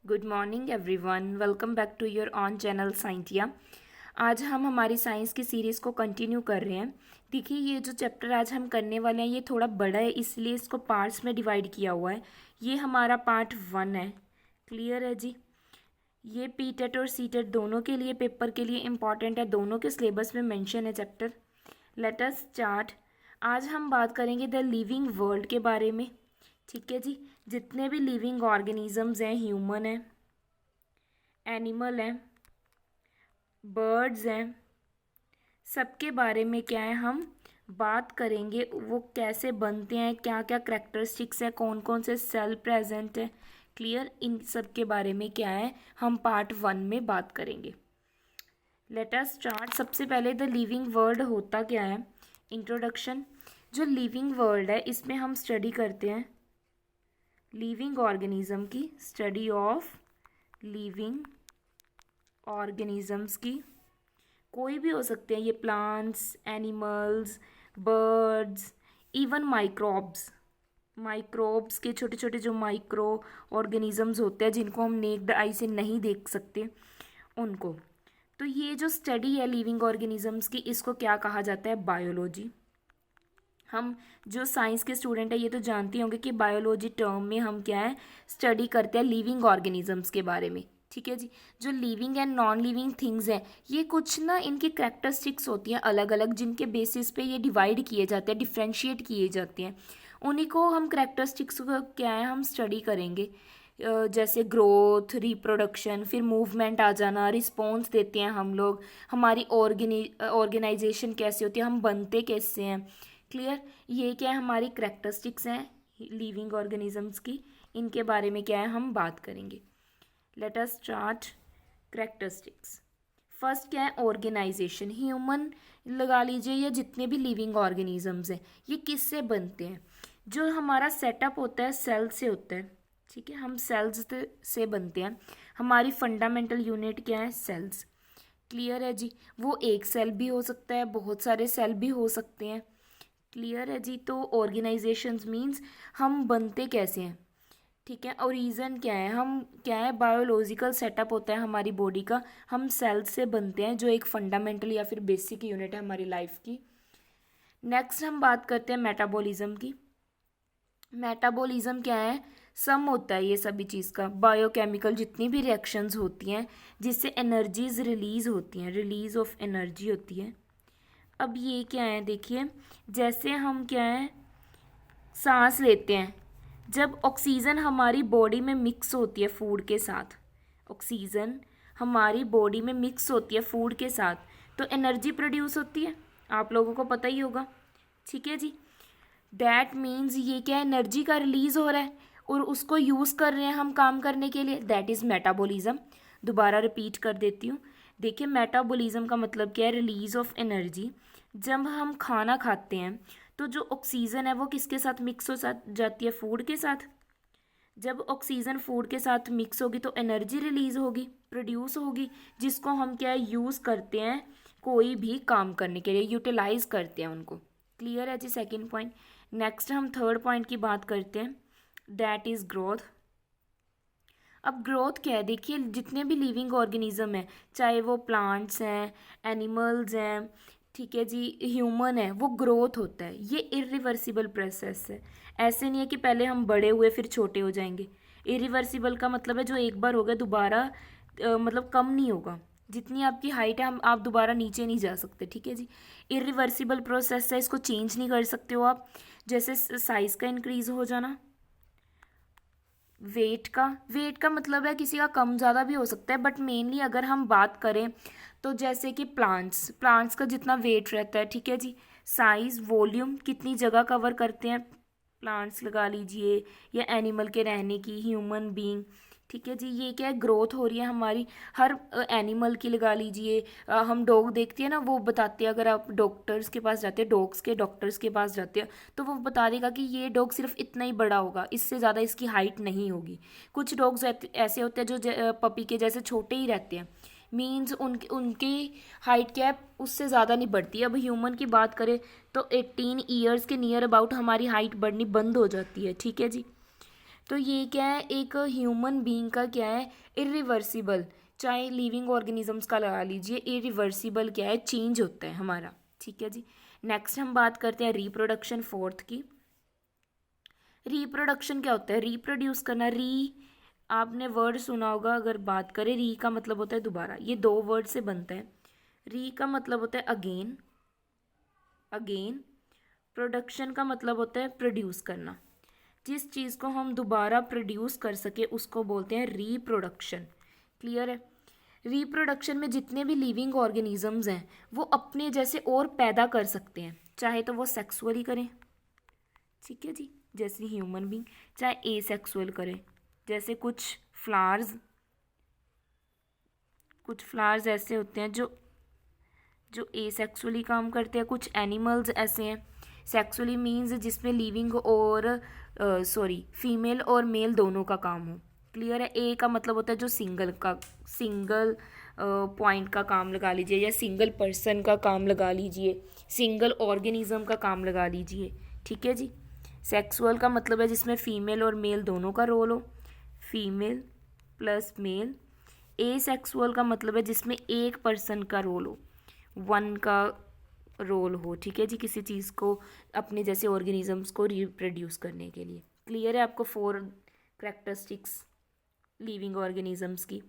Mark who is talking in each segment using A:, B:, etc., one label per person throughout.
A: Good morning everyone, welcome back to your own channel Scientia. आज हम हमारी science की सीरीज़ को कंटिन्यू कर रहे हैं। देखिए, ये जो चैप्टर आज हम करने वाले हैं ये थोड़ा बड़ा है, इसलिए इसको पार्ट्स में डिवाइड किया हुआ है। ये हमारा पार्ट 1 है। क्लियर है जी। ये पी टेट और सी टेट दोनों के लिए पेपर के लिए इम्पॉर्टेंट है, दोनों के सिलेबस में मेंशन है चैप्टर। Let us start. आज हम बात करेंगे द लिविंग वर्ल्ड के बारे में। ठीक है जी। जितने भी लिविंग ऑर्गेनिजम्स हैं, ह्यूमन है, एनिमल हैं, बर्ड्स हैं, सबके बारे में क्या है हम बात करेंगे। वो कैसे बनते हैं, क्या क्या करैक्टरिस्टिक्स हैं, कौन कौन से सेल प्रेजेंट है। क्लियर, इन सब के बारे में क्या है हम पार्ट 1 में बात करेंगे। Let us start. सबसे पहले द लिविंग वर्ल्ड होता क्या है, इंट्रोडक्शन। जो लिविंग वर्ल्ड है इसमें हम स्टडी करते हैं लिविंग ऑर्गेनिज्म की, स्टडी ऑफ लिविंग ऑर्गेनिजम्स की। कोई भी हो सकते हैं ये, plants, animals, birds, even microbes. Microbes के छोटे छोटे जो माइक्रो ऑर्गेनिजम्स होते हैं जिनको हम नेक्ड आई से नहीं देख सकते, उनको। तो ये जो स्टडी है लिविंग ऑर्गेनिजम्स की, इसको क्या कहा जाता है, बायोलॉजी। हम जो साइंस के स्टूडेंट है ये तो जानते होंगे कि बायोलॉजी टर्म में हम क्या है स्टडी करते हैं लिविंग ऑर्गेनिजम्स के बारे में। ठीक है जी। जो living and non living things हैं, ये कुछ ना इनकी करैक्टरिस्टिक्स होती हैं अलग अलग, जिनके बेसिस पे ये डिवाइड किए जाते हैं, डिफ्रेंशिएट किए जाते हैं। उन्हीं को हम करैक्टरिस्टिक्स को क्या है हम स्टडी करेंगे। जैसे ग्रोथ, रिप्रोडक्शन, फिर मूवमेंट आ जाना, रिस्पॉन्स देते हैं हम लोग, हमारी ऑर्गेनाइजेशन कैसे होती है, हम बनते कैसे हैं। क्लियर, ये क्या है हमारी करैक्टरिस्टिक्स हैं लिविंग ऑर्गेनिजम्स की। इनके बारे में क्या है हम बात करेंगे। Let us start. Characteristics first क्या है, ऑर्गेनाइजेशन। ह्यूमन लगा लीजिए या जितने भी लिविंग ऑर्गेनिजम्स हैं, ये किससे बनते हैं। जो हमारा सेटअप होता है सेल से होता है। ठीक है, हम सेल्स से बनते हैं। हमारी फंडामेंटल यूनिट क्या है, सेल्स। क्लियर है जी। वो एक सेल भी हो सकता है, बहुत सारे सेल भी हो सकते हैं। क्लियर है जी। तो ऑर्गेनाइजेशंस मीन्स हम बनते कैसे हैं। ठीक है, और रीज़न क्या है, हम क्या है बायोलॉजिकल सेटअप होता है हमारी बॉडी का, हम सेल्स से बनते हैं, जो एक फंडामेंटल या फिर बेसिक यूनिट है हमारी लाइफ की। नेक्स्ट हम बात करते हैं मेटाबॉलिज्म की। मेटाबॉलिज्म क्या है, सम होता है ये सभी चीज़ का, बायोकेमिकल जितनी भी रिएक्शंस होती हैं जिससे एनर्जीज रिलीज होती हैं, रिलीज ऑफ एनर्जी होती है। अब ये क्या है देखिए, जैसे हम क्या है सांस लेते हैं, जब ऑक्सीजन हमारी बॉडी में मिक्स होती है फूड के साथ, ऑक्सीजन हमारी बॉडी में मिक्स होती है फूड के साथ, तो एनर्जी प्रोड्यूस होती है, आप लोगों को पता ही होगा। ठीक है जी। दैट मीन्स ये क्या एनर्जी का रिलीज हो रहा है और उसको यूज़ कर रहे हैं हम काम करने के लिए, दैट इज़ मेटाबॉलिज्म। दोबारा रिपीट कर देती हूँ। देखिए, मेटाबॉलिज्म का मतलब क्या है, रिलीज ऑफ एनर्जी। जब हम खाना खाते हैं तो जो ऑक्सीजन है वो किसके साथ मिक्स हो जाती है, फूड के साथ। जब ऑक्सीजन फूड के साथ मिक्स होगी तो एनर्जी रिलीज होगी, प्रोड्यूस होगी, जिसको हम क्या यूज़ करते हैं कोई भी काम करने के लिए, यूटिलाइज करते हैं उनको। क्लियर है जी, सेकंड पॉइंट। नेक्स्ट हम थर्ड पॉइंट की बात करते हैं, दैट इज़ ग्रोथ। अब ग्रोथ क्या है, देखिए जितने भी लिविंग ऑर्गेनिज्म हैं, चाहे वो प्लांट्स हैं, एनिमल्स हैं, ठीक है जी, ह्यूमन है, वो ग्रोथ होता है। ये इरिवर्सिबल प्रोसेस है। ऐसे नहीं है कि पहले हम बड़े हुए फिर छोटे हो जाएंगे। इरिवर्सिबल का मतलब है जो एक बार हो गया दोबारा मतलब कम नहीं होगा। जितनी आपकी हाइट है हम आप दोबारा नीचे नहीं जा सकते। ठीक है जी। इरिवर्सिबल प्रोसेस है, इसको चेंज नहीं कर सकते हो आप। जैसे साइज़ का इंक्रीज हो जाना, वेट का मतलब है किसी का कम ज़्यादा भी हो सकता है, बट मेनली अगर हम बात करें तो जैसे कि प्लांट्स का जितना वेट रहता है, ठीक है जी। साइज़, वॉल्यूम, कितनी जगह कवर करते हैं प्लांट्स लगा लीजिए, या एनिमल के रहने की, ह्यूमन बीइंग। ठीक है जी। ये क्या है, ग्रोथ हो रही है हमारी हर एनिमल की लगा लीजिए। हम डॉग देखते हैं ना, वो बताते हैं, अगर आप डॉक्टर्स के पास जाते हैं, डॉग्स के डॉक्टर्स के पास जाते हैं तो वो बता देगा कि ये डॉग सिर्फ इतना ही बड़ा होगा, इससे ज़्यादा इसकी हाइट नहीं होगी। कुछ डॉग्स ऐसे होते हैं जो पपी के जैसे छोटे ही रहते हैं, मीन्स उनकी हाइट क्या है उससे ज़्यादा नहीं बढ़ती। अब ह्यूमन की बात करें तो 18 ईयर्स के नियर अबाउट हमारी हाइट बढ़नी बंद हो जाती है। ठीक है जी। तो ये क्या है, एक ह्यूमन बीइंग का क्या है, इरिवर्सिबल, चाहे लिविंग ऑर्गेनिजम्स का लगा लीजिए, इरिवर्सिबल क्या है, चेंज होता है हमारा। ठीक है जी। नेक्स्ट हम बात करते हैं रिप्रोडक्शन, फोर्थ की। रिप्रोडक्शन क्या होता है, रिप्रोड्यूस करना। आपने वर्ड सुना होगा, अगर बात करें, री का मतलब होता है दोबारा, ये दो वर्ड से बनता है। री का मतलब होता है अगेन, अगेन। प्रोडक्शन का मतलब होता है प्रोड्यूस करना। जिस चीज़ को हम दोबारा प्रोड्यूस कर सके उसको बोलते हैं रिप्रोडक्शन। क्लियर है। रिप्रोडक्शन में जितने भी लिविंग ऑर्गेनिजम्स हैं वो अपने जैसे और पैदा कर सकते हैं, चाहे तो वो सेक्सुअली करें, ठीक है जी, जैसे ह्यूमन बीइंग, चाहे एसेक्सुअल करें, जैसे कुछ फ्लावर्स ऐसे होते हैं जो जो एसेक्सुअली काम करते हैं, कुछ एनिमल्स ऐसे हैं। सेक्सुअली मीन्स जिसमें लिविंग और फीमेल और मेल दोनों का काम हो। क्लियर है। ए का मतलब होता है जो सिंगल पॉइंट का काम लगा लीजिए, या सिंगल पर्सन का काम लगा लीजिए, सिंगल ऑर्गेनिज्म का काम लगा लीजिए। ठीक है जी। सेक्सुअल का मतलब है जिसमें फीमेल और मेल दोनों का रोल हो, फीमेल प्लस मेल। एसेक्सुअल का मतलब है जिसमें एक पर्सन का रोल हो, वन का रोल हो। ठीक है जी, किसी चीज़ को अपने जैसे ऑर्गेनिजम्स को रिप्रोड्यूस करने के लिए। क्लियर है आपको 4 करैक्टरिस्टिक्स लिविंग ऑर्गेनिजम्स की।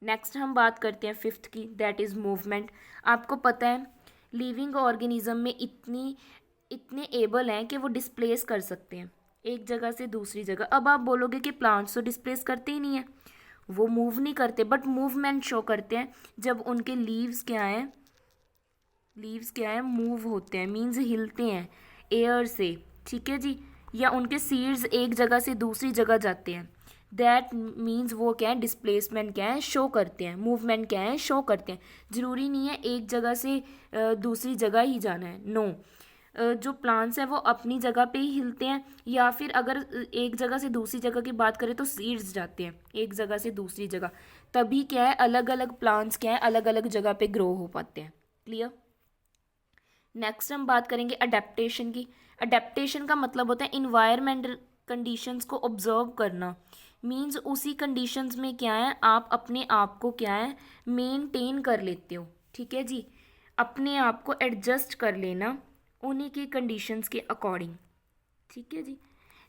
A: नेक्स्ट हम बात करते हैं 5th की, दैट इज़ मूवमेंट। आपको पता है लिविंग ऑर्गेनिज्म में इतने एबल हैं कि वो डिस्प्लेस कर सकते हैं एक जगह से दूसरी जगह। अब आप बोलोगे कि प्लांट्स तो डिस्प्लेस करते ही नहीं है, वो मूव नहीं करते, बट मूवमेंट शो करते हैं जब उनके लीव्स क्या है, मूव होते हैं, मीन्स हिलते हैं एयर से। ठीक है जी। या उनके सीड्स एक जगह से दूसरी जगह जाते हैं, दैट मीन्स वो क्या है, डिस्प्लेसमेंट क्या है, शो करते हैं, मूवमेंट क्या है, शो करते हैं। ज़रूरी नहीं है एक जगह से दूसरी जगह ही जाना है, नो। जो प्लांट्स हैं वो अपनी जगह पे ही हिलते हैं, या फिर अगर एक जगह से दूसरी जगह की बात करें तो सीड्स जाते हैं एक जगह से दूसरी जगह, तभी क्या है अलग अलग प्लांट्स क्या है अलग अलग जगह पे ग्रो हो पाते हैं। क्लियर। नेक्स्ट हम बात करेंगे अडेप्टेशन की। अडेप्टेशन का मतलब होता है इन्वायरमेंटल कंडीशंस को ऑब्जर्व करना, मींस उसी कंडीशंस में क्या है आप अपने आप को क्या है मेंटेन कर लेते हो। ठीक है जी। अपने आप को एडजस्ट कर लेना उन्हीं की कंडीशंस के अकॉर्डिंग। ठीक है जी।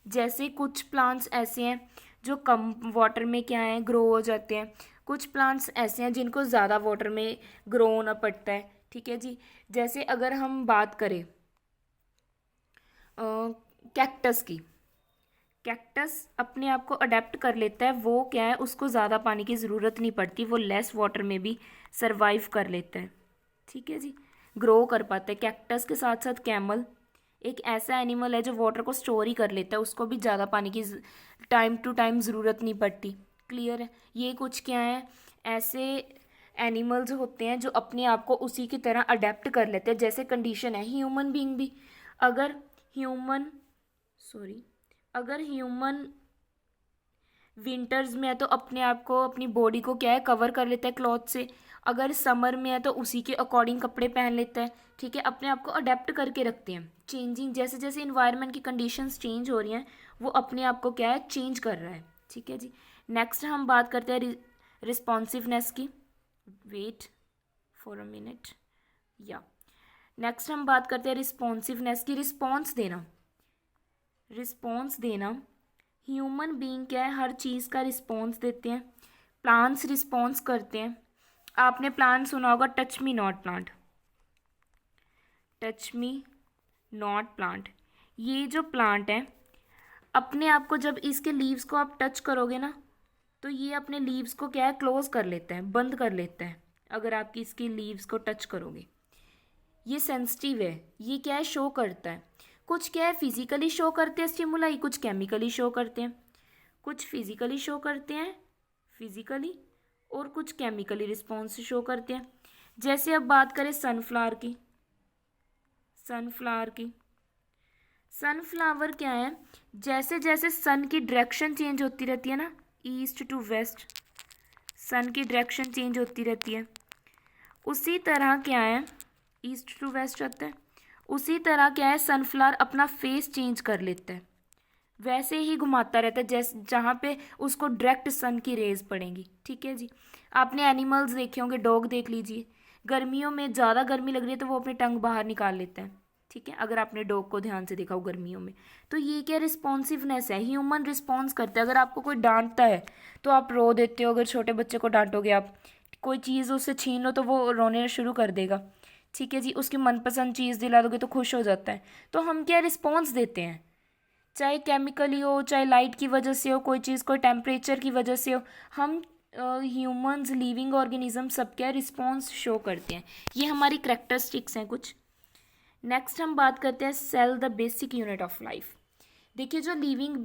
A: जैसे कुछ प्लांट्स ऐसे हैं जो कम वाटर में क्या है ग्रो हो जाते हैं, कुछ प्लांट्स ऐसे हैं जिनको ज़्यादा वाटर में ग्रो होना पड़ता है। ठीक है जी। जैसे अगर हम बात करें कैक्टस की, कैक्टस अपने आप को अडेप्ट कर लेता है, वो क्या है उसको ज़्यादा पानी की ज़रूरत नहीं पड़ती, वो लेस वाटर में भी सरवाइव कर लेता है। ठीक है जी। ग्रो कर पाता है। कैक्टस के साथ साथ कैमल एक ऐसा एनिमल है जो वाटर को स्टोर ही कर लेता है, उसको भी ज़्यादा पानी की टाइम टू टाइम ज़रूरत नहीं पड़ती। क्लियर है। ये कुछ क्या है ऐसे एनिमल्स होते हैं जो अपने आप को उसी की तरह अडेप्ट कर लेते हैं, जैसे कंडीशन है ह्यूमन बीइंग भी। अगर ह्यूमन अगर ह्यूमन विंटर्स में है तो अपने आप को अपनी बॉडी को क्या है कवर कर लेता है क्लॉथ से, अगर समर में है तो उसी के अकॉर्डिंग कपड़े पहन लेता है। ठीक है। अपने आप को अडेप्ट करके रखते हैं, चेंजिंग जैसे जैसे इन्वायरमेंट की कंडीशंस चेंज हो रही हैं वो अपने आप को क्या है चेंज कर रहा है। ठीक है जी। नेक्स्ट हम बात करते हैं रिस्पॉन्सिवनेस की। Wait for a minute. या नेक्स्ट हम बात करते हैं रिस्पॉन्सिवनेस की। रिस्पॉन्स देना ह्यूमन बीइंग क्या है हर चीज़ का रिस्पॉन्स देते हैं। प्लांट्स रिस्पॉन्स करते हैं। आपने प्लांट सुना होगा touch me not plant, touch me not plant. ये जो प्लांट है अपने आप को जब इसके लीव्स को आप टच करोगे ना तो ये अपने लीव्स को क्या है क्लोज कर लेता है, बंद कर लेता है अगर आप इसकी लीव्स को टच करोगे। ये सेंसिटिव है, ये क्या है शो करता है। कुछ क्या है फिजिकली शो करते हैं स्टिमुलाई, कुछ केमिकली शो करते हैं, कुछ फिजिकली शो करते हैं फिजिकली और कुछ केमिकली रिस्पॉन्स शो करते हैं। जैसे अब बात करें सनफ्लावर क्या है जैसे जैसे सन की डायरेक्शन चेंज होती रहती है ना, ईस्ट टू वेस्ट सन की डायरेक्शन चेंज होती रहती है, उसी तरह क्या है ईस्ट टू वेस्ट रहता है, उसी तरह क्या है सनफ्लावर अपना फेस चेंज कर लेता है। वैसे ही घुमाता रहता है जैसे जहाँ पे उसको डायरेक्ट सन की रेज पड़ेंगी। ठीक है जी। आपने एनिमल्स देखे होंगे, डॉग देख लीजिए, गर्मियों में ज़्यादा गर्मी लग रही है तो वो अपनी टंग बाहर निकाल लेता है। ठीक है, अगर आपने डॉग को ध्यान से देखा हो गर्मियों में। तो ये क्या रिस्पॉन्सिवनेस है, ह्यूमन रिस्पॉन्स करता है। अगर आपको कोई डांटता है तो आप रो देते हो, अगर छोटे बच्चे को डांटोगे आप, कोई चीज़ उससे छीन लो तो वो रोने शुरू कर देगा। ठीक है जी, उसकी मनपसंद चीज़ दिला दोगे तो खुश हो जाता है। तो हम क्या रिस्पॉन्स देते हैं, चाहे केमिकली हो, चाहे लाइट की वजह से हो, कोई चीज़ कोई टेम्परेचर की वजह से हो, हम ह्यूमंस लिविंग ऑर्गेनिज्म सब क्या रिस्पॉन्स शो करते हैं। ये हमारी करेक्टरिस्टिक्स हैं कुछ। नेक्स्ट हम बात करते हैं cell, the basic unit of life. देखिए जो लिविंग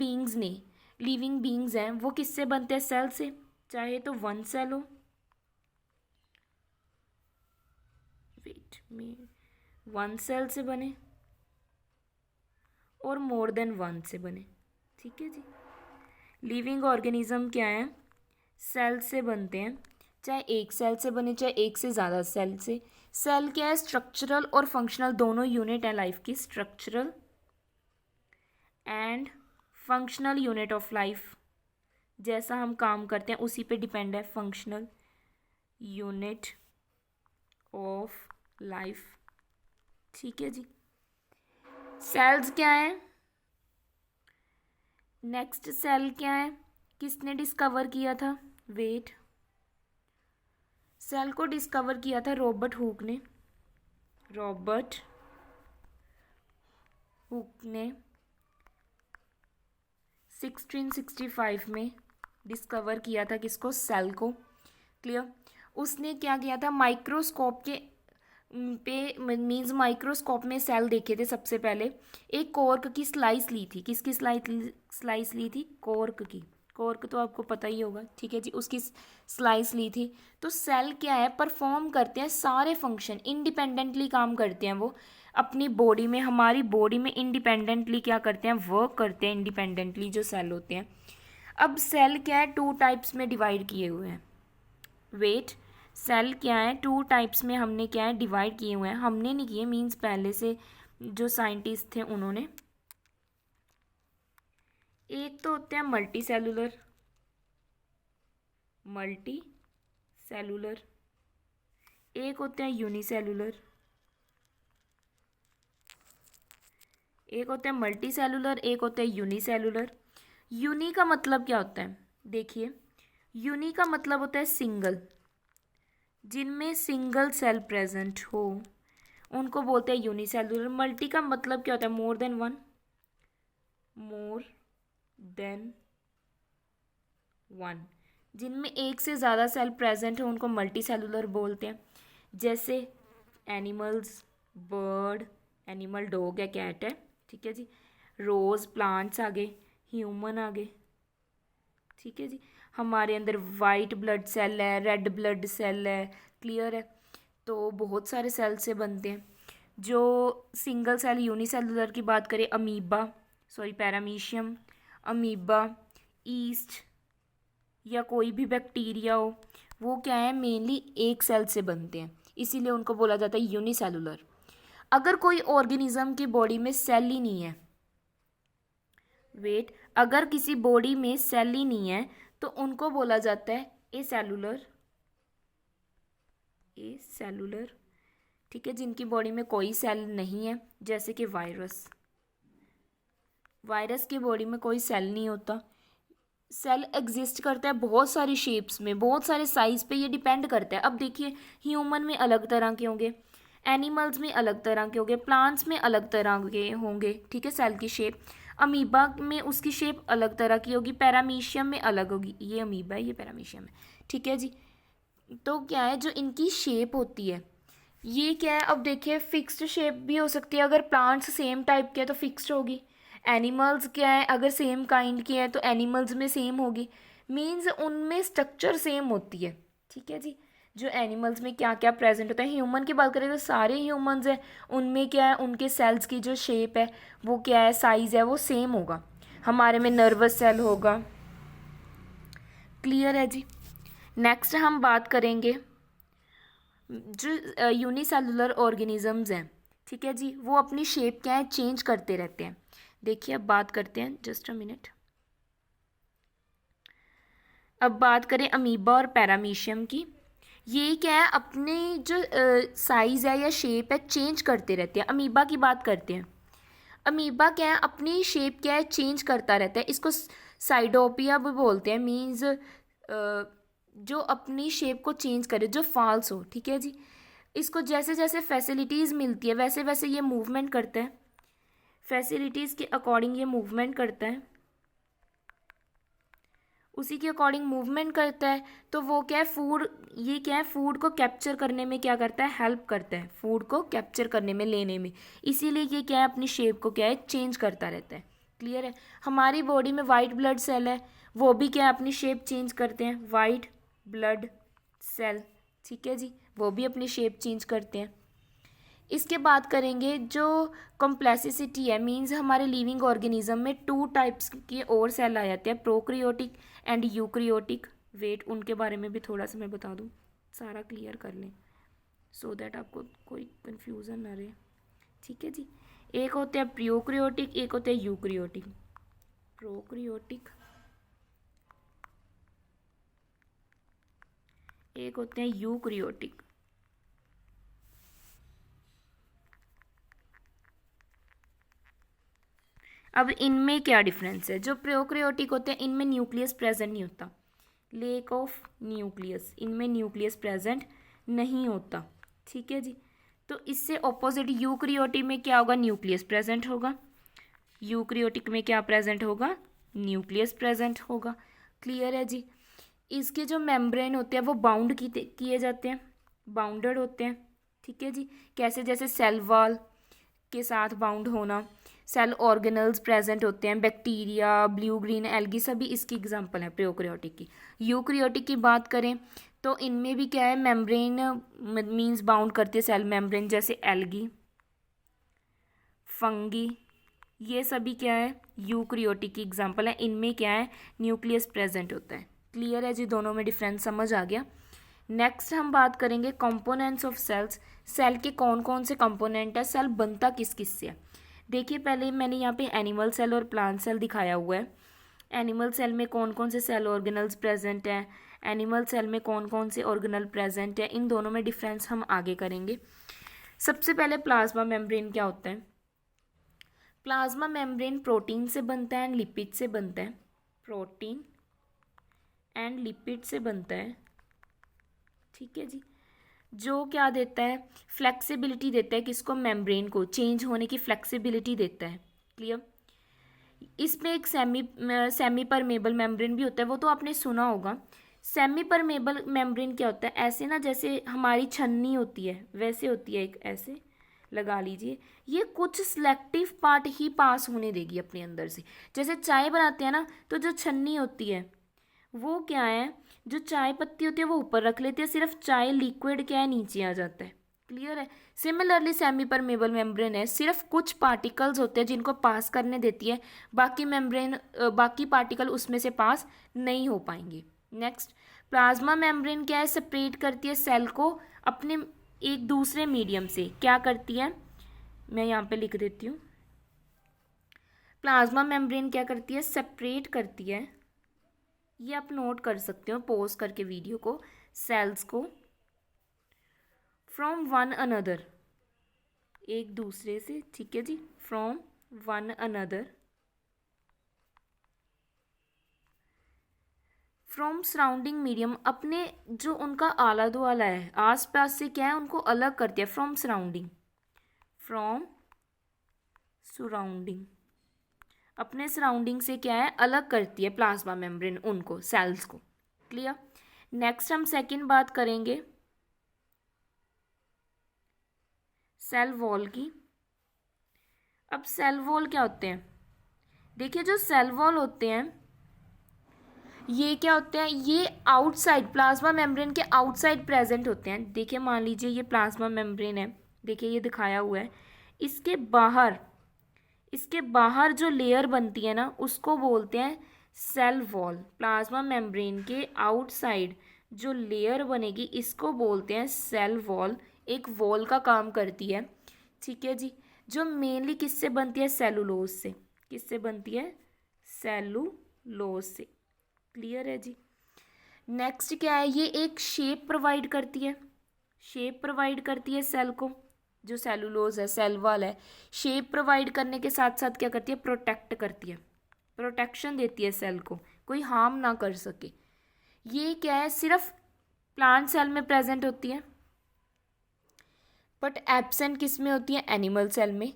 A: बींग्स हैं वो किससे बनते हैं, सेल से। चाहे तो वन सेल हो, वेट में, वन सेल से बने और मोर देन वन से बने। ठीक है जी। लिविंग ऑर्गेनिज्म क्या है, सेल से बनते हैं, चाहे एक सेल से बने चाहे एक से ज़्यादा सेल से। सेल क्या है, स्ट्रक्चरल और फंक्शनल दोनों यूनिट है लाइफ की। Structural and functional unit of life, जैसा हम काम करते हैं उसी पे डिपेंड है, फंक्शनल यूनिट ऑफ लाइफ। ठीक है जी। सेल्स क्या है, नेक्स्ट सेल क्या है, किसने डिस्कवर किया था, वेट, सेल को डिस्कवर किया था रॉबर्ट हुक ने। रॉबर्ट हुक ने 1665 में डिस्कवर किया था किसको, सेल को। क्लियर। उसने क्या किया था, माइक्रोस्कोप के पे मीन्स माइक्रोस्कोप में सेल देखे थे सबसे पहले। एक कॉर्क की स्लाइस ली थी, किसकी स्लाइस ली थी, कॉर्क की। कॉर्क तो आपको पता ही होगा। ठीक है जी, उसकी स्लाइस ली थी। तो सेल क्या है, परफॉर्म करते हैं सारे फंक्शन, इंडिपेंडेंटली काम करते हैं वो अपनी बॉडी में, हमारी बॉडी में इंडिपेंडेंटली क्या करते हैं, वर्क करते हैं इंडिपेंडेंटली जो सेल होते हैं। अब सेल क्या है, टू टाइप्स में डिवाइड किए हुए हैं। वेट, सेल क्या है, टू टाइप्स में हमने क्या है डिवाइड किए हुए हैं। हमने नहीं किए, मीन्स पहले से जो साइंटिस्ट थे उन्होंने। एक तो होते हैं मल्टी सेलुलर, एक होते हैं यूनिसेलुलर, एक होते हैं मल्टी सेलुलर, एक होते हैं यूनिसेलुलर। यूनी का मतलब क्या होता है, देखिए, यूनी का मतलब होता है सिंगल, जिनमें सिंगल सेल प्रेजेंट हो उनको बोलते हैं यूनिसेलुलर। मल्टी का मतलब क्या होता है, मोर देन वन, जिनमें एक से ज़्यादा सेल प्रेजेंट है उनको मल्टी सेलुलर बोलते हैं। जैसे एनिमल्स, बर्ड, एनिमल डॉग है, कैट है। ठीक है जी। रोज़, प्लांट्स आ गए, ह्यूमन आ गए। ठीक है जी। हमारे अंदर वाइट ब्लड सेल है, रेड ब्लड सेल है। क्लियर है। तो बहुत सारे सेल से बनते हैं। जो सिंगल सेल यूनिसेलुलर की बात करें, पैरामीशियम, अमीबा, ईस्ट या कोई भी बैक्टीरिया हो, वो क्या है, मेनली एक सेल से बनते हैं, इसीलिए उनको बोला जाता है यूनिसेलुलर। अगर कोई ऑर्गेनिज्म की बॉडी में सेल ही नहीं है, वेट, अगर किसी बॉडी में सेल ही नहीं है तो उनको बोला जाता है एसेलुलर। ठीक है, जिनकी बॉडी में कोई सेल नहीं है, जैसे कि वायरस की बॉडी में कोई सेल नहीं होता। सेल एग्जिस्ट करता है बहुत सारी शेप्स में, बहुत सारे साइज पे, ये डिपेंड करता है। अब देखिए, ह्यूमन में अलग तरह के होंगे, एनिमल्स में अलग तरह के होंगे, प्लांट्स में अलग तरह के होंगे। ठीक है, सेल की शेप, अमीबा में उसकी शेप अलग तरह की होगी, पैरामीशियम में अलग होगी। ये अमीबा है, ये पैरामीशियम है। ठीक है जी। तो क्या है, जो इनकी शेप होती है ये क्या है, अब देखिए, फिक्स्ड शेप भी हो सकती है। अगर प्लांट्स सेम टाइप के हैं तो फिक्स्ड होगी। एनिमल्स क्या है, अगर सेम काइंड के हैं तो एनिमल्स में सेम होगी, मीन्स उनमें स्ट्रक्चर सेम होती है। ठीक है जी। जो एनिमल्स में क्या क्या प्रेजेंट होता है, ह्यूमन की बात करें तो सारे ह्यूमंस हैं, उनमें क्या है, उनके सेल्स की जो शेप है वो क्या है, साइज़ है वो सेम होगा। हमारे में नर्वस सेल होगा। क्लियर है जी। नेक्स्ट हम बात करेंगे जो यूनिसेलुलर ऑर्गेनिजम्स हैं। ठीक है जी, वो अपनी शेप क्या है, चेंज करते रहते हैं। देखिए अब बात करते हैं, जस्ट अ मिनट। अब बात करें अमीबा और पैरामीशियम की। ये क्या है, अपने जो साइज़ है या शेप है चेंज करते रहते हैं। अमीबा की बात करते हैं। अमीबा क्या है, अपनी शेप क्या है चेंज करता रहता है। इसको साइडोपिया भी बोलते हैं, मीन्स जो अपनी शेप को चेंज करे, जो फॉल्स हो, ठीक है जी। इसको जैसे जैसे फैसिलिटीज़ मिलती है वैसे वैसे ये मूवमेंट करता है, फैसिलिटीज़ के अकॉर्डिंग ये मूवमेंट करता है, उसी के अकॉर्डिंग मूवमेंट करता है। तो वो क्या है, फूड, ये क्या है, फूड को कैप्चर करने में क्या करता है, हेल्प करता है, फूड को कैप्चर करने में, लेने में। इसीलिए ये क्या है, अपनी शेप को क्या है चेंज करता रहता है। क्लियर है। हमारी बॉडी में वाइट ब्लड सेल है, वो भी क्या है अपनी शेप चेंज करते हैं, वाइट ब्लड सेल, ठीक है जी, वो भी अपनी शेप चेंज करते हैं। इसके बात करेंगे जो कॉम्प्लेक्सिटी है, मींस हमारे लिविंग ऑर्गेनिज्म में 2 टाइप्स के और सेल आ जाते हैं, प्रोक्रियोटिक एंड यूक्रियोटिक। वेट, उनके बारे में भी थोड़ा सा मैं बता दूं, सारा क्लियर कर लें सो दैट आपको कोई कन्फ्यूज़न ना रहे, ठीक है जी। एक होते हैं प्रोक्रियोटिक, एक होते हैं यूक्रियोटिक। प्रोक्रियोटिक, एक होते हैं यूक्रियोटिक। अब इनमें क्या डिफरेंस है, जो प्रोक्रियोटिक होते हैं इनमें न्यूक्लियस प्रेजेंट नहीं होता, लेक ऑफ न्यूक्लियस, इनमें न्यूक्लियस प्रेजेंट नहीं होता, ठीक है जी। तो इससे ऑपोजिट यूक्रियोटिक में क्या होगा, न्यूक्लियस प्रेजेंट होगा। यूक्रियोटिक में क्या प्रेजेंट होगा, न्यूक्लियस प्रेजेंट होगा। क्लियर है जी। इसके जो मेम्ब्रेन होते हैं वो बाउंड किए जाते हैं, बाउंडेड होते हैं, ठीक है जी। कैसे, जैसे सेल वॉल के साथ बाउंड होना, सेल ऑर्गेनल्स प्रेजेंट होते हैं, बैक्टीरिया, ब्लू ग्रीन एल्गी, सभी इसकी एग्जांपल है प्रोकैरियोटिक की। यूकैरियोटिक की बात करें तो इनमें भी क्या है, मेम्ब्रेन मींस बाउंड करती है सेल मेम्ब्रेन, जैसे एल्गी, फंगी, ये सभी क्या है यूकैरियोटिक की एग्जांपल है। इनमें क्या है, न्यूक्लियस प्रेजेंट होता है। क्लियर है जी, दोनों में डिफरेंस समझ आ गया। नेक्स्ट हम बात करेंगे कंपोनेंट्स ऑफ सेल्स। सेल के कौन कौन से कंपोनेंट है, सेल बनता किस किस से है। देखिए पहले मैंने यहाँ पे एनिमल सेल और प्लांट सेल दिखाया हुआ है। एनिमल सेल में कौन कौन से सेल ऑर्गेनल्स प्रेजेंट हैं, एनिमल सेल में कौन कौन से ऑर्गेनल प्रेजेंट है, इन दोनों में डिफरेंस हम आगे करेंगे। सबसे पहले प्लाज्मा मेम्ब्रेन क्या होता है। प्लाज्मा मेम्ब्रेन प्रोटीन से बनता है एंड लिपिड से बनता है, प्रोटीन एंड लिपिड से बनता है, ठीक है जी। जो क्या देता है, फ्लेक्सिबिलिटी देता है, किसको, मेम्ब्रेन को, चेंज होने की फ्लेक्सिबिलिटी देता है। क्लियर। इसमें एक सेमी परमेबल मेम्ब्रेन भी होता है, वो तो आपने सुना होगा। सेमी परमेबल मेम्ब्रेन क्या होता है, ऐसे ना जैसे हमारी छन्नी होती है वैसे होती है, एक ऐसे लगा लीजिए, ये कुछ सिलेक्टिव पार्ट ही पास होने देगी अपने अंदर से। जैसे चाय बनाते हैं ना, तो जो छन्नी होती है वो क्या है, जो चाय पत्ती होती है वो ऊपर रख लेते हैं, सिर्फ चाय लिक्विड क्या है नीचे आ जाता है। क्लियर है। सिमिलरली सेमी परमेबल मेम्ब्रेन है, सिर्फ कुछ पार्टिकल्स होते हैं जिनको पास करने देती है, बाकी मेम्ब्रेन बाकी पार्टिकल उसमें से पास नहीं हो पाएंगे। नेक्स्ट, प्लाज्मा मेम्ब्रेन क्या है, सेपरेट करती है सेल को अपने एक दूसरे मीडियम से। क्या करती है, मैं यहाँ पे लिख देती हूँ। प्लाज्मा मेम्ब्रेन क्या करती है, सेपरेट करती है, ये आप नोट कर सकते हो पॉज करके वीडियो को, सेल्स को फ्रॉम वन अनदर, एक दूसरे से, ठीक है जी, from one another, from surrounding medium, अपने जो उनका आला दुआला है आसपास से क्या है उनको अलग करती है, फ्रॉम सराउंडिंग, फ्रॉम सराउंडिंग, अपने सराउंडिंग से क्या है अलग करती है प्लाज्मा मेम्ब्रेन उनको, सेल्स को। क्लियर। नेक्स्ट हम सेकंड बात करेंगे सेल वॉल की। अब सेल वॉल क्या होते हैं, देखिए जो सेल वॉल होते हैं ये क्या होते हैं, ये आउटसाइड प्लाज्मा मेम्ब्रेन के आउटसाइड प्रेजेंट होते हैं। देखिए मान लीजिए ये प्लाज्मा मेम्ब्रेन है, देखिए ये दिखाया हुआ है, इसके बाहर जो लेयर बनती है ना उसको बोलते हैं सेल वॉल। प्लाज्मा मेम्ब्रेन के आउटसाइड जो लेयर बनेगी इसको बोलते हैं सेल वॉल, एक वॉल का काम करती है, ठीक है जी, जो मेनली किससे बनती है, सेलुलोज से। किससे बनती है? सेलुलोज से। क्लियर है जी। नेक्स्ट क्या है, ये एक शेप प्रोवाइड करती है, शेप प्रोवाइड करती है सेल को। जो सेलुलोज है, सेल वॉल है, शेप प्रोवाइड करने के साथ साथ क्या करती है? प्रोटेक्ट करती है, प्रोटेक्शन देती है सेल को, कोई हार्म ना कर सके। ये क्या है? सिर्फ प्लांट सेल में प्रेजेंट होती है, बट एब्सेंट किस में होती है? एनिमल सेल में।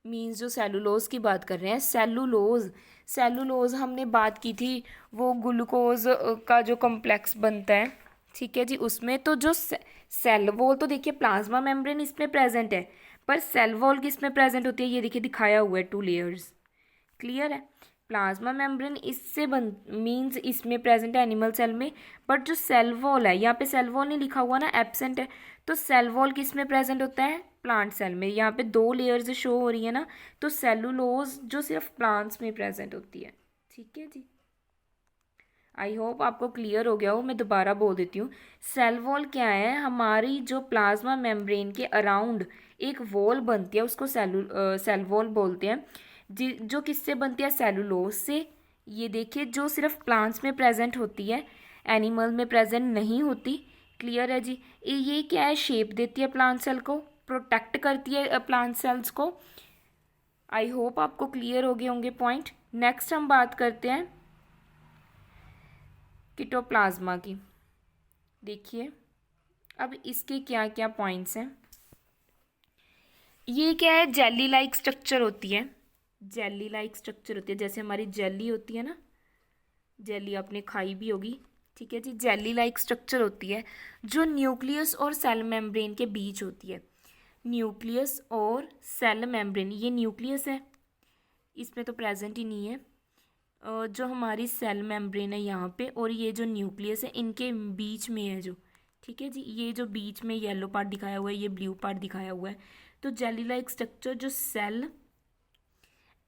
A: मीन्स जो सेलुलोज की बात कर रहे हैं, सेलुलोज, सेलुलोज हमने बात की थी, वो ग्लूकोज का जो कॉम्प्लेक्स बनता है, ठीक है जी, उसमें तो जो सेल वॉल तो देखिए प्लाज्मा मेम्ब्रेन इसमें प्रेजेंट है, पर सेल वॉल किस में प्रेजेंट होती है? ये देखिए दिखाया हुआ है 2 लेयर्स। क्लियर है? प्लाज्मा मेम्ब्रेन इससे बन मीन्स इसमें प्रेजेंट है एनिमल सेल में, बट जो सेल वॉल है, यहाँ पे सेल वॉल नहीं लिखा हुआ ना, एब्सेंट है, तो सेल वॉल किस में प्रेजेंट होता है? प्लांट सेल में। यहाँ पे 2 लेयर्स शो हो रही है ना, तो सेलुलोज जो सिर्फ प्लांट्स में प्रेजेंट होती है। ठीक है जी, आई होप आपको क्लियर हो गया हो। मैं दोबारा बोल देती हूँ, सेल वॉल क्या है? हमारी जो प्लाज्मा मेम्ब्रेन के अराउंड एक वॉल बनती है, उसको सेल वॉल बोलते हैं, जो किससे बनती है? सेलुलोज से। ये देखिए, जो सिर्फ प्लांट्स में प्रेजेंट होती है, एनिमल में प्रेजेंट नहीं होती। क्लियर है जी। ये क्या है? शेप देती है प्लांट सेल को, प्रोटेक्ट करती है प्लांट सेल्स को। आई होप आपको क्लियर हो गए होंगे पॉइंट। नेक्स्ट हम बात करते हैं किटोप्लाज्मा की। देखिए अब इसके क्या क्या पॉइंट्स हैं। ये क्या है? जेली लाइक स्ट्रक्चर होती है, जेली लाइक स्ट्रक्चर होती है, जैसे हमारी जेली होती है ना, जेली आपने खाई भी होगी, ठीक है जी, जेली लाइक स्ट्रक्चर होती है, जो न्यूक्लियस और सेल मेम्ब्रेन के बीच होती है। न्यूक्लियस और सेल मेम्ब्रेन, ये न्यूक्लियस है, इसमें तो प्रेजेंट ही नहीं है, जो हमारी सेल मेम्ब्रेन है यहाँ पे, और ये जो न्यूक्लियस है, इनके बीच में है जो, ठीक है जी, ये जो बीच में येलो पार्ट दिखाया हुआ है, ये ब्लू पार्ट दिखाया हुआ है। तो जेली लाइक स्ट्रक्चर जो cell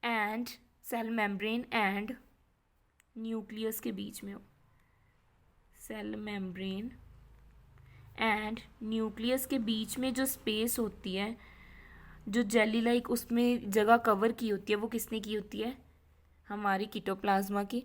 A: and cell membrane and nucleus के बीच में हो, सेल मेम्ब्रेन एंड न्यूक्लियस के बीच में जो स्पेस होती है, जो जेली लाइक उसमें जगह कवर की होती है, वो किसने की होती है? हमारी किटोप्लाज्मा की।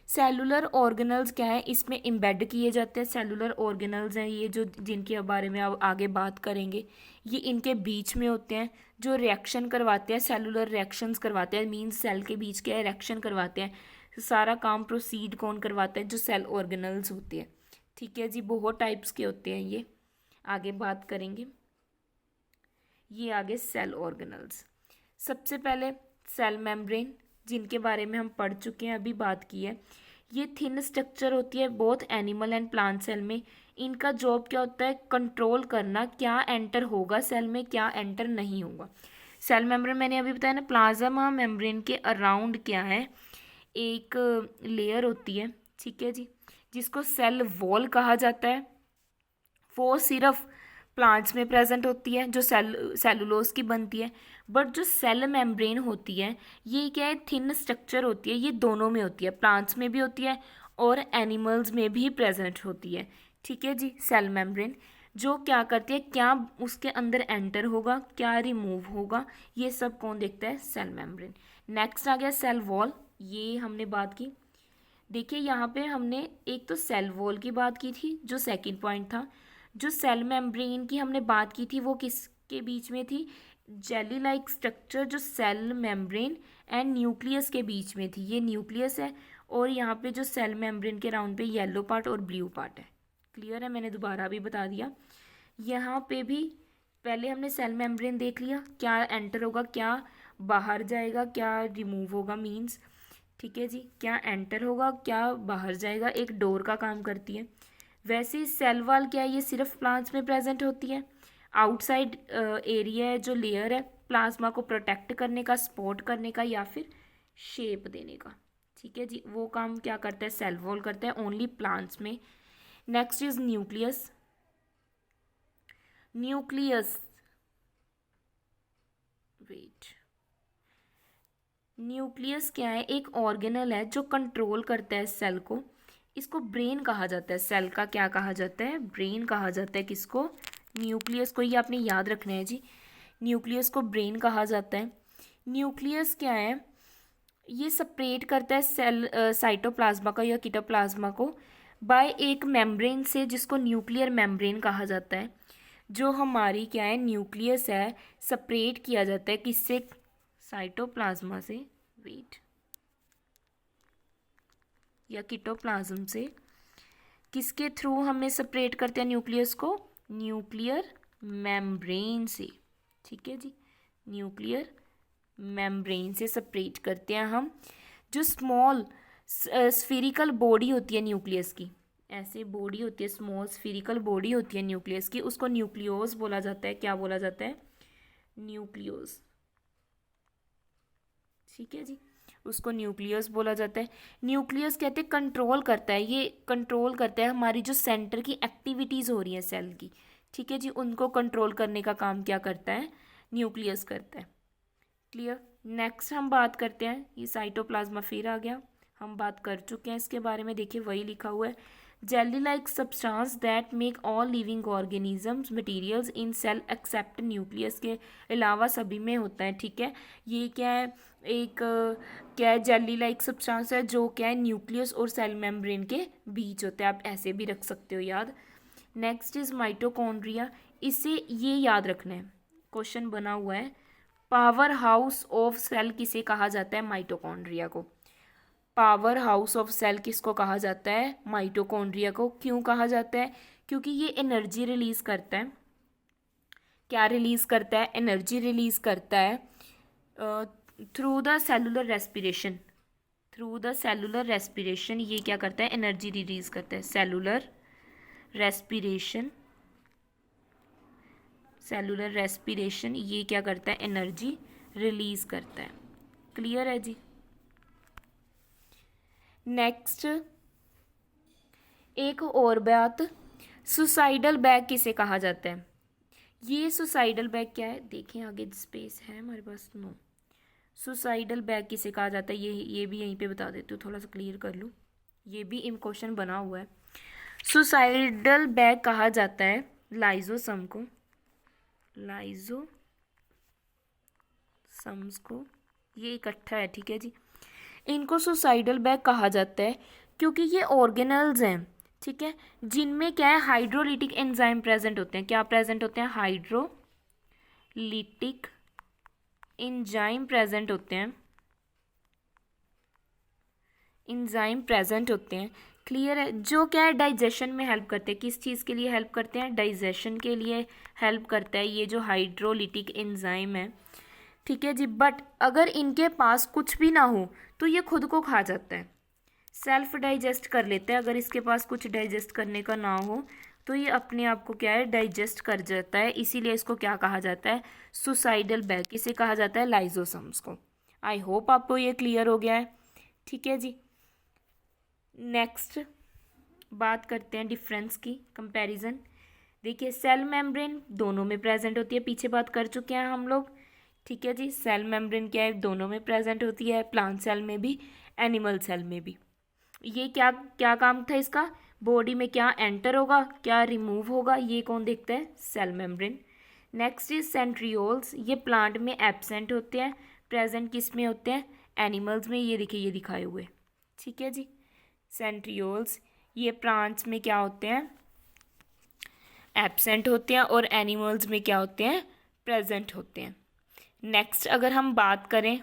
A: सेलुलर ऑर्गेनल्स क्या है? इसमें एम्बेड किए जाते हैं। सेलुलर ऑर्गेनल्स हैं ये, जो जिनके बारे में अब आगे बात करेंगे, ये इनके बीच में होते हैं, जो रिएक्शन करवाते हैं, सेलुलर रिएक्शंस करवाते हैं, मीन्स सेल के बीच के रिएक्शन करवाते हैं। सारा काम प्रोसीड कौन करवाता है? जो सेल ऑर्गेनल्स होते हैं। ठीक है जी, बहुत टाइप्स के होते हैं ये, आगे बात करेंगे। ये आगे सेल ऑर्गेनल्स। सबसे पहले सेल मेम्ब्रेन, जिनके बारे में हम पढ़ चुके हैं, अभी बात की है। ये थिन स्ट्रक्चर होती है both animal and plant cell में। इनका जॉब क्या होता है? कंट्रोल करना, क्या एंटर होगा सेल में, क्या एंटर नहीं होगा। सेल मेम्ब्रेन मैंने अभी बताया ना, प्लाज्मा मेम्ब्रेन के अराउंड क्या है? एक लेयर होती है, ठीक है जी, जिसको सेल वॉल कहा जाता है। वो सिर्फ प्लांट्स में प्रेजेंट होती है, जो सेलुलोज की बनती है। बट जो सेल मेम्ब्रेन होती है, ये क्या है? थिन स्ट्रक्चर होती है, ये दोनों में होती है, प्लांट्स में भी होती है और एनिमल्स में भी प्रेजेंट होती है। ठीक है जी, सेल मेम्ब्रेन जो क्या करती है, क्या उसके अंदर एंटर होगा, क्या रिमूव होगा, ये सब कौन देखता है? Cell membrane. नेक्स्ट आ गया सेल वॉल, ये हमने बात की। देखिए यहाँ पे हमने एक तो सेल वॉल की बात की थी, जो सेकंड पॉइंट था। जो सेल मेम्ब्रेन की हमने बात की थी, वो किसके बीच में थी? जेली लाइक स्ट्रक्चर जो सेल मेम्ब्रेन एंड न्यूक्लियस के बीच में थी। ये न्यूक्लियस है, और यहाँ पे जो सेल मेम्ब्रेन के राउंड पे येलो पार्ट और ब्लू पार्ट है। क्लियर है? मैंने दोबारा भी बता दिया। यहाँ पे भी पहले हमने सेल मेम्ब्रेन देख लिया, क्या एंटर होगा, क्या बाहर जाएगा, क्या रिमूव होगा, मीन्स ठीक है जी, क्या एंटर होगा, क्या बाहर जाएगा, एक डोर का काम करती है। वैसे ही सेल वॉल क्या है? ये सिर्फ प्लांट्स में प्रेजेंट होती है। आउटसाइड एरिया है, जो लेयर है, प्लाज्मा को प्रोटेक्ट करने का, सपोर्ट करने का, या फिर शेप देने का। ठीक है जी, वो काम क्या करता है? सेल वॉल करता है, ओनली प्लांट्स में। Next is nucleus. Nucleus, wait, nucleus क्या है? एक ऑर्गेनल है जो कंट्रोल करता है सेल को। इसको ब्रेन कहा जाता है, सेल का क्या कहा जाता है? ब्रेन कहा जाता है। किसको? न्यूक्लियस को। ये आपने याद रखना है जी, न्यूक्लियस को ब्रेन कहा जाता है। न्यूक्लियस क्या है? ये सेपरेट करता है सेल साइटोप्लाज्मा का या कीटोप्लाज्मा को बाय एक मेम्ब्रेन से, जिसको न्यूक्लियर मेम्ब्रेन कहा जाता है। जो हमारी क्या है, न्यूक्लियस है, सेपरेट किया जाता है किससे, साइटोप्लाज्मा से, वेट, या कीटोप्लाज्म से। किसके थ्रू हमें सेपरेट करते हैं न्यूक्लियस को, न्यूक्लियर मेम्ब्रेन से। ठीक है जी, न्यूक्लियर मेम्ब्रेन से सेपरेट करते हैं हम। जो स्मॉल स्फेरिकल बॉडी होती है न्यूक्लियस की, ऐसे बॉडी होती है, स्मॉल स्फेरिकल बॉडी होती है न्यूक्लियस की, उसको न्यूक्लियोस बोला जाता है। क्या बोला जाता है, न्यूक्लियोस। ठीक है जी, उसको न्यूक्लियस बोला जाता है। न्यूक्लियस कहते हैं कंट्रोल करता है, ये कंट्रोल करता है हमारी जो सेंटर की एक्टिविटीज़ हो रही हैं सेल की। ठीक है जी, उनको कंट्रोल करने का काम क्या करता है, न्यूक्लियस करता है। क्लियर। नेक्स्ट हम बात करते हैं, ये साइटोप्लाज्मा फिर आ गया, हम बात कर चुके हैं इसके बारे में। देखिए वही लिखा हुआ है, jelly like substance that make all living organisms materials in cell except nucleus, के अलावा सभी में होता है। ठीक है, ये क्या है, एक क्या है, जेली लाइक सब्सटेंस है जो क्या है न्यूक्लियस और सेल मेम्ब्रेन के बीच होता है। आप ऐसे भी रख सकते हो याद। नेक्स्ट इज माइटोकॉन्ड्रिया, इसे ये याद रखना है, क्वेश्चन बना हुआ है। पावर हाउस ऑफ सेल किसे कहा जाता है, माइटोकॉन्ड्रिया को। पावर हाउस ऑफ सेल किसको कहा जाता है, माइटोकॉन्ड्रिया को। क्यों कहा जाता है, क्योंकि ये एनर्जी रिलीज करता है। क्या रिलीज करता है, एनर्जी रिलीज करता है through the cellular respiration. Through the cellular respiration ये क्या करता है, एनर्जी रिलीज करता है। सेलुलर रेस्पिरेशन, सेलुलर रेस्पिरेशन ये क्या करता है, एनर्जी रिलीज करता है। क्लियर है जी। नेक्स्ट एक और बात, सुसाइडल बैग किसे कहा जाता है। ये सुसाइडल बैग क्या है, देखें आगे स्पेस है हमारे पास, नो। सुसाइडल बैग किसे कहा जाता है, ये भी यहीं पे बता देती हूँ, थोड़ा सा क्लियर कर लूँ, ये भी इन क्वेश्चन बना हुआ है। सुसाइडल बैग कहा जाता है लाइजोसम को, लाइजोसम्स को, ये इकट्ठा है। ठीक है जी, इनको सुसाइडल बैग कहा जाता है क्योंकि ये ऑर्गेनल्स हैं, ठीक है, जिनमें क्या है, हाइड्रोलिटिक एंजाइम प्रेजेंट होते हैं। क्या प्रेजेंट होते हैं, हाइड्रोलिटिक एंजाइम प्रेजेंट होते हैं, एंजाइम प्रेजेंट होते हैं। क्लियर है, जो क्या है, डाइजेशन में हेल्प करते हैं। किस चीज़ के लिए हेल्प करते हैं, डाइजेशन के लिए हेल्प करता है ये जो हाइड्रोलिटिक एंजाइम है। ठीक है जी, बट अगर इनके पास कुछ भी ना हो तो ये खुद को खा जाता है, सेल्फ डाइजेस्ट कर लेता है। अगर इसके पास कुछ डाइजेस्ट करने का ना हो तो ये अपने आप को क्या है, डाइजेस्ट कर जाता है। इसीलिए इसको क्या कहा जाता है, सुसाइडल बैग। इसे कहा जाता है लाइजोसम्स को। आई होप आपको ये क्लियर हो गया है। ठीक है जी, नेक्स्ट बात करते हैं डिफरेंस की, कंपैरिजन। देखिए सेल मेम्ब्रेन दोनों में प्रेजेंट होती है, पीछे बात कर चुके हैं हम लोग। ठीक है जी, सेल मेम्ब्रेन क्या है, दोनों में प्रेजेंट होती है, प्लांट सेल में भी, एनिमल सेल में भी। ये क्या क्या काम था इसका, बॉडी में क्या एंटर होगा, क्या रिमूव होगा, ये कौन देखता है, cell membrane. Next is centrioles, ये प्लांट में एब्सेंट होते हैं, प्रेजेंट किस में होते हैं, एनिमल्स में। ये देखिए, ये दिखाए हुए। ठीक है जी, सेंट्रियोल्स ये प्लांट्स में क्या होते हैं, एब्सेंट होते हैं, और एनिमल्स में क्या होते हैं, प्रेजेंट होते हैं। नेक्स्ट अगर हम बात करें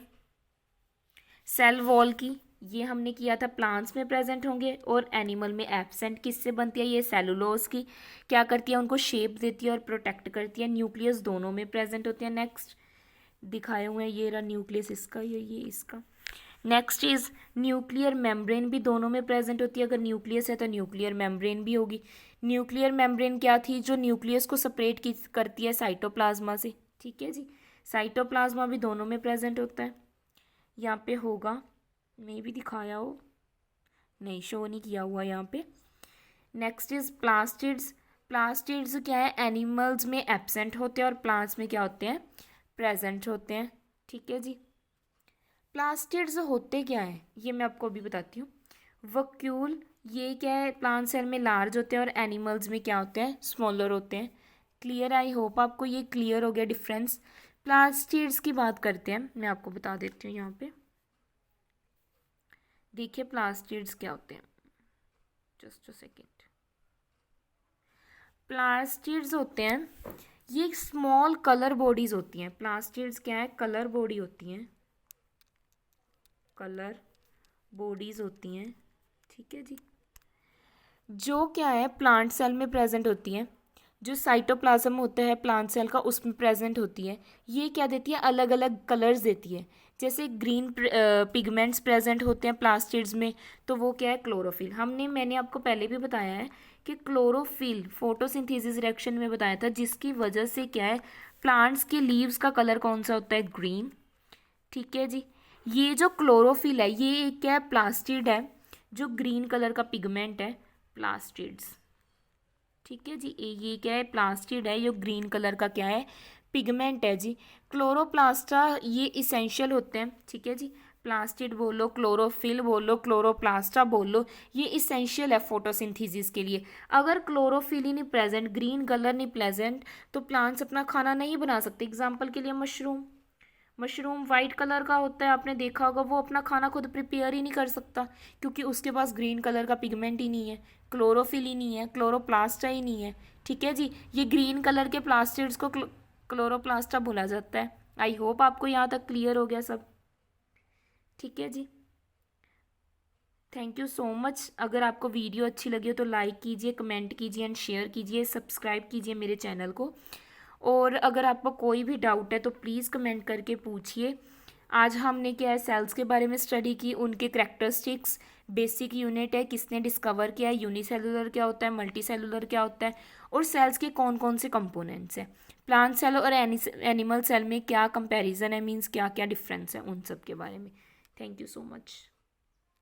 A: सेल वॉल की, ये हमने किया था, प्लांट्स में प्रेजेंट होंगे और एनिमल में एब्सेंट। किससे बनती है, ये सेलुलोज की। क्या करती है, उनको शेप देती है और प्रोटेक्ट करती है। न्यूक्लियस दोनों में प्रेजेंट होती है। नेक्स्ट दिखाए हुए हैं, ये रहा न्यूक्लियस इसका, ये इसका। नेक्स्ट इज न्यूक्लियर मेम्ब्रेन भी दोनों में प्रेजेंट होती है। अगर न्यूक्लियस है तो न्यूक्लियर मेम्ब्रेन भी होगी। न्यूक्लियर मेम्ब्रेन क्या थी, जो न्यूक्लियस को सेपरेट करती है साइटोप्लाज्मा से। ठीक है जी, साइटोप्लाज्मा भी दोनों में प्रेजेंट होता है। यहाँ पे होगा, मे भी दिखाया हो, नहीं शो नहीं किया हुआ यहाँ पे। Next is plastids. प्लास्टिड्स क्या है, एनिमल्स में एब्सेंट होते हैं और प्लांट्स में क्या होते हैं, प्रेजेंट होते हैं। ठीक है जी, प्लास्टिड्स होते क्या है, ये मैं आपको अभी बताती हूँ। वक्यूल, ये क्या है, प्लांट सेल में लार्ज होते हैं और एनिमल्स में क्या होते हैं, स्मॉलर होते हैं। क्लियर, आई होप आपको ये क्लियर हो गया डिफरेंस। प्लास्टिड्स की बात करते हैं, मैं आपको बता देती हूँ यहाँ पे। देखिए प्लास्टिड्स क्या होते हैं, जस्ट अ सेकेंड। प्लास्टिड्स होते हैं, ये स्मॉल कलर बॉडीज होती हैं। प्लास्टिड्स क्या है, कलर बॉडी होती हैं, कलर बॉडीज होती हैं, ठीक है जी। जो क्या है प्लांट सेल में प्रेजेंट होती हैं, जो साइटोप्लाज्म होता है प्लांट सेल का उसमें प्रेजेंट होती है। ये क्या देती है, अलग अलग कलर्स देती है। जैसे ग्रीन पिगमेंट्स प्रेजेंट होते हैं प्लास्टिड्स में, तो वो क्या है, क्लोरोफिल। मैंने आपको पहले भी बताया है कि क्लोरोफिल फोटोसिंथेसिस रिएक्शन में बताया था, जिसकी वजह से क्या है, प्लांट्स के लीव्स का कलर कौन सा होता है, ग्रीन, ठीक है जी। ये जो क्लोरोफिल है ये एक क्या है, प्लास्टिड है, जो ग्रीन कलर का पिगमेंट है, प्लास्टिड्स, ठीक है जी। ये क्या है, प्लास्टिड है, ये ग्रीन कलर का क्या है, पिगमेंट है जी। क्लोरोप्लास्टा ये इसेंशियल होते हैं, ठीक है जी। प्लास्टिड बोलो, क्लोरोफिल बोलो, क्लोरोप्लास्टा बोलो, ये इसेंशियल है फोटोसिंथेसिस के लिए। अगर क्लोरोफिल ही नहीं प्रेजेंट, ग्रीन कलर नहीं प्रेजेंट, तो प्लांट्स अपना खाना नहीं बना सकते। एग्जाम्पल के लिए मशरूम, मशरूम वाइट कलर का होता है, आपने देखा होगा, वो अपना खाना खुद प्रिपेयर ही नहीं कर सकता, क्योंकि उसके पास ग्रीन कलर का पिगमेंट ही नहीं है, क्लोरोफिल ही नहीं है, क्लोरोप्लास्टा ही नहीं है, ठीक है जी। ये ग्रीन कलर के प्लास्टिड्स को क्लोरोप्लास्टा बोला जाता है। आई होप आपको यहाँ तक क्लियर हो गया सब, ठीक है जी। Thank you so much. अगर आपको वीडियो अच्छी लगी हो तो लाइक कीजिए, कमेंट कीजिए एंड शेयर कीजिए, सब्सक्राइब कीजिए मेरे चैनल को। और अगर आपको कोई भी डाउट है तो प्लीज़ कमेंट करके पूछिए। आज हमने क्या है, सेल्स के बारे में स्टडी की, उनके करैक्टरिस्टिक्स, बेसिक यूनिट है, किसने डिस्कवर किया है, यूनिसेलुलर क्या होता है, मल्टी सेलुलर क्या होता है, और सेल्स के कौन कौन से कंपोनेंट्स हैं, प्लांट सेल और एनिमल सेल में क्या कंपैरिजन है, मीन्स क्या क्या डिफरेंस है, उन सब के बारे में। Thank you so much.